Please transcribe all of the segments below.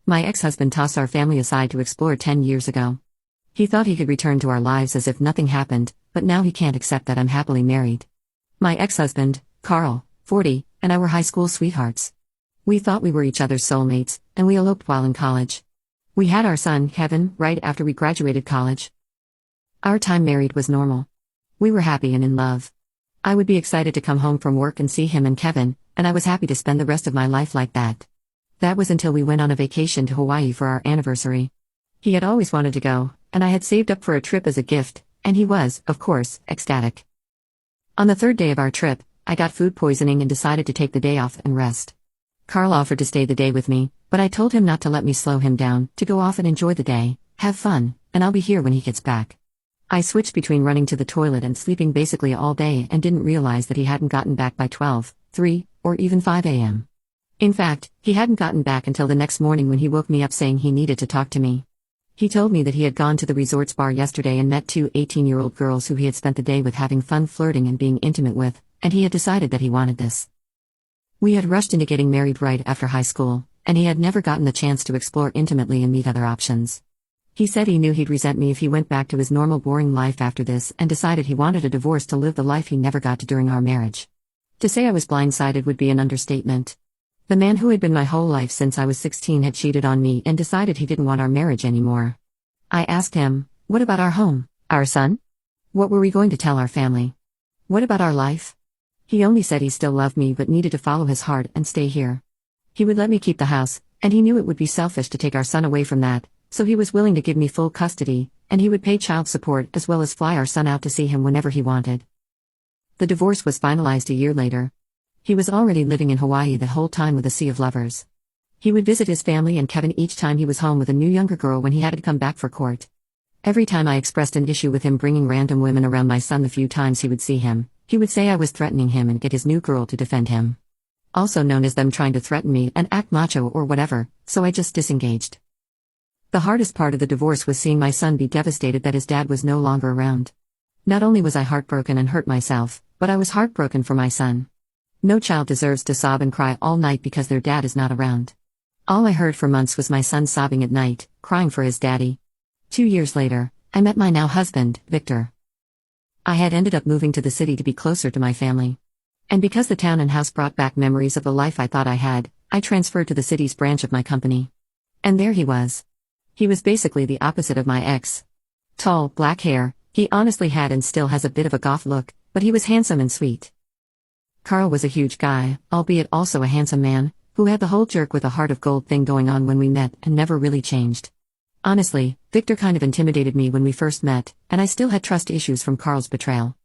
My ex-husband tossed our family aside to explore 10 years ago. He thought he could return to our lives as if nothing happened, but now he can't accept that I'm happily married. My ex-husband, Carl, 40, and I were high school sweethearts. We thought we were each other's soulmates, and we eloped while in college. We had our son, Kevin, right after we graduated college. Our time married was normal. We were happy and in love. I would be excited to come home from work and see him and Kevin, and I was happy to spend the rest of my life like that. That was until we went on a vacation to Hawaii for our anniversary. He had always wanted to go, and I had saved up for a trip as a gift, and he was, of course, ecstatic. On the third day of our trip, I got food poisoning and decided to take the day off and rest. Carl offered to stay the day with me, but I told him not to let me slow him down, to go off and enjoy the day, have fun, and I'll be here when he gets back. I switched between running to the toilet and sleeping basically all day and didn't realize that he hadn't gotten back by 12, 3, or even 5 a.m. In fact, he hadn't gotten back until the next morning when he woke me up saying he needed to talk to me. He told me that he had gone to the resort's bar yesterday and met two 18-year-old girls who he had spent the day with having fun flirting and being intimate with, and he had decided that he wanted this. We had rushed into getting married right after high school, and he had never gotten the chance to explore intimately and meet other options. He said he knew he'd resent me if he went back to his normal boring life after this and decided he wanted a divorce to live the life he never got to during our marriage. To say I was blindsided would be an understatement. The man who had been my whole life since I was 16 had cheated on me and decided he didn't want our marriage anymore. I asked him, what about our home, our son? What were we going to tell our family? What about our life? He only said he still loved me but needed to follow his heart and stay here. He would let me keep the house, and he knew it would be selfish to take our son away from that, so he was willing to give me full custody, and he would pay child support as well as fly our son out to see him whenever he wanted. The divorce was finalized a year later. He was already living in Hawaii the whole time with a sea of lovers. He would visit his family and Kevin each time he was home with a new younger girl when he had to come back for court. Every time I expressed an issue with him bringing random women around my son the few times he would see him, he would say I was threatening him and get his new girl to defend him. Also known as them trying to threaten me and act macho or whatever, so I just disengaged. The hardest part of the divorce was seeing my son be devastated that his dad was no longer around. Not only was I heartbroken and hurt myself, but I was heartbroken for my son. No child deserves to sob and cry all night because their dad is not around. All I heard for months was my son sobbing at night, crying for his daddy. 2 years later, I met my now husband, Victor. I had ended up moving to the city to be closer to my family. And because the town and house brought back memories of the life I thought I had, I transferred to the city's branch of my company. And there he was. He was basically the opposite of my ex. Tall, black hair, he honestly had and still has a bit of a goth look, but he was handsome and sweet. Carl was a huge guy, albeit also a handsome man, who had the whole jerk with a heart of gold thing going on when we met and never really changed. Honestly, Victor kind of intimidated me when we first met, and I still had trust issues from Carl's betrayal.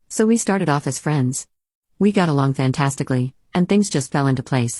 So we started off as friends. We got along fantastically, and things just fell into place.